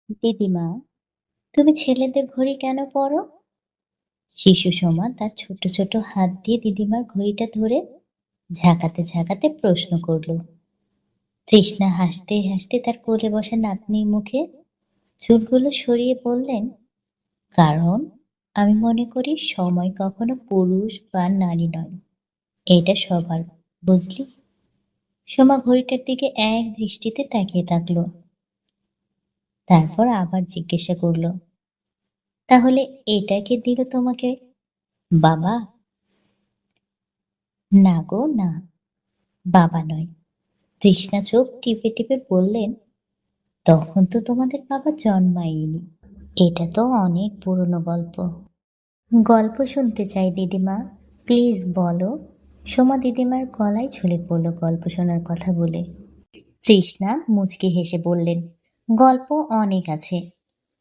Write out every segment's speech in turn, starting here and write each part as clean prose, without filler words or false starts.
দিদিমা, তুমি ছেলেদের ঘড়ি কেন পরো? শিশু সোমা তার ছোট ছোট হাত দিয়ে দিদিমার ঘড়িটা ধরে ঝাঁকাতে ঝাঁকাতে প্রশ্ন করলো। তৃষ্ণা হাসতে হাসতে তার কোলে বসা নাতনির মুখে চুলগুলো সরিয়ে বললেন, কারণ আমি মনে করি সময় কখনো পুরুষ বা নারী নয়, এটা সবার, বুঝলি? সোমা ঘড়িটার দিকে এক দৃষ্টিতে তাকিয়ে থাকলো, তারপর আবার জিজ্ঞাসা করলো, তাহলে এটা কে দিল তোমাকে, বাবা? না গো না, বাবা নয়। তৃষ্ণা চোখ টিপে টিপে বললেন, তখন তো তোমাদের বাবা জন্মায়নি। এটা তো অনেক পুরনো গল্প। গল্প শুনতে চাই দিদিমা, প্লিজ বলো। সোমা দিদিমার গলায় ঝুলে পড়ল গল্প শোনার কথা বলে। তৃষ্ণা মুচকি হেসে বললেন, গল্প অনেক আছে।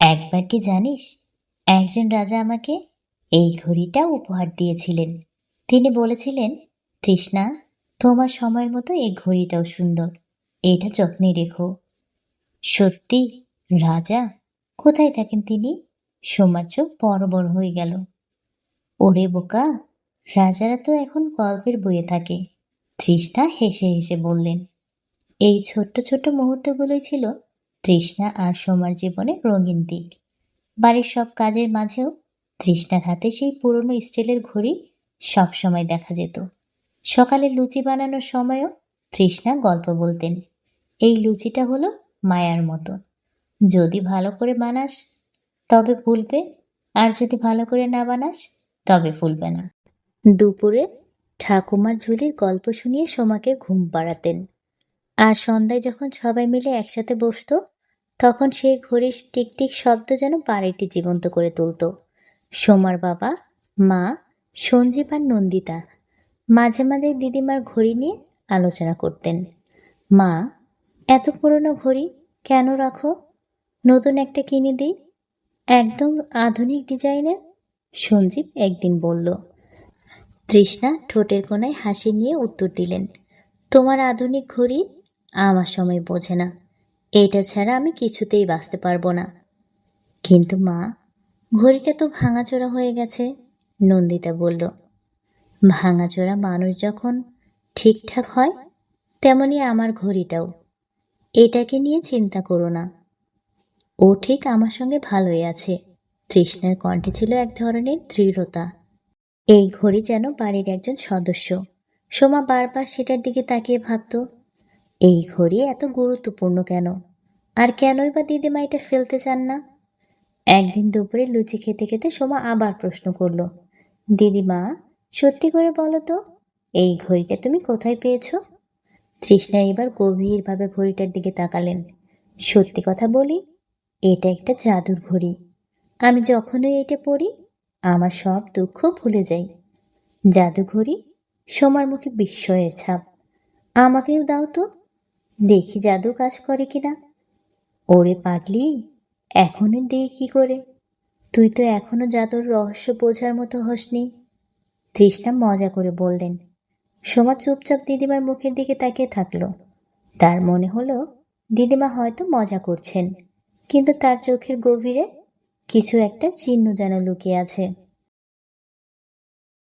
একবার কি জানিস, একজন রাজা আমাকে এই ঘড়িটা উপহার দিয়েছিলেন। তিনি বলেছিলেন, তৃষ্ণা, তোমার সময়ের মতো এই ঘড়িটাও সুন্দর, এটা যত্নে রেখো। সত্যি? রাজা? কোথায় থাকেন তিনি? সোমার চোখ বড় বড় হয়ে গেল। ওরে বোকা, রাজারা তো এখন গল্পের বইয়ে থাকে। তৃষ্ণা হেসে হেসে বললেন। এই ছোট্ট ছোট্ট মুহূর্তগুলোই ছিল তৃষ্ণা আর সোমার জীবনের রঙিন দিক। বাড়ির সব কাজের মাঝেও তৃষ্ণার হাতে সেই পুরনো স্টিলের ঘড়ি সব সময় দেখা যেত। সকালে লুচি বানানোর সময়ও তৃষ্ণা গল্প বলতেন, এই লুচিটা হলো মায়ার মতো, যদি ভালো করে বানাস তবে ফুলবে, আর যদি ভালো করে না বানাস তবে ফুলবে না। দুপুরে ঠাকুমার ঝুলির গল্প শুনিয়ে সোমাকে ঘুম পাড়াতেন, আর সন্ধ্যায় যখন সবাই মিলে একসাথে বসতো তখন সেই ঘড়ির টিকটিক শব্দ যেন বাড়িটি জীবন্ত করে তুলত। সোমার বাবা, মা, সঞ্জীব আর নন্দিতা মাঝে মাঝে দিদিমার ঘড়ি নিয়ে আলোচনা করতেন। মা, এত পুরনো ঘড়ি কেন রাখো? নতুন একটা কিনে দিই, একদম আধুনিক ডিজাইনের। সঞ্জীব একদিন বলল। তৃষ্ণা ঠোঁটের কোণায় হাসি নিয়ে উত্তর দিলেন, তোমার আধুনিক ঘড়ি আমার সময় বোঝে না, এটা ছাড়া আমি কিছুতেই বাঁচতে পারবো না। কিন্তু মা, ঘড়িটা তো ভাঙাচোরা হয়ে গেছে, নন্দিতা বলল। ভাঙাচোরা মানুষ যখন ঠিকঠাক হয়, তেমনি আমার ঘড়িটাও। এটাকে নিয়ে চিন্তা করো না, ও ঠিক আমার সঙ্গে ভালোই আছে। তৃষ্ণার কণ্ঠে ছিল এক ধরনের দৃঢ়তা। এই ঘড়ি যেন বাড়ির একজন সদস্য। সোমা বারবার সেটার দিকে তাকিয়ে ভাবত, এই ঘড়ি এত গুরুত্বপূর্ণ কেন, আর কেনই বা দিদিমা এটা ফেলতে চান না। একদিন দুপুরে লুচি খেতে খেতে সোমা আবার প্রশ্ন করল, দিদিমা, সত্যি করে বলো তো, এই ঘড়িটা তুমি কোথায় পেয়েছো? তৃষ্ণা এবার গভীরভাবে ঘড়িটার দিকে তাকালেন। সত্যি কথা বলি, এটা একটা জাদুর ঘড়ি। আমি যখনই এটা পড়ি আমার সব দুঃখ ভুলে যাই। জাদু ঘড়ি? সোমার মুখে বিস্ময়ের ছাপ। আমাকেও দাও তো, দেখি জাদু কাজ করে কিনা। ওরে পাগলি, এখনই দিয়ে কি করে? তুই তো এখনো জাদুর রহস্য বোঝার মতো হসনি। তৃষ্ণা মজা করে বললেন। সোমা চুপচাপ দিদিমার মুখের দিকে তাকিয়ে থাকলো। তার মনে হলো দিদিমা হয়তো মজা করছেন, কিন্তু তার চোখের গভীরে কিছু একটা চিহ্ন যেন লুকিয়ে আছে।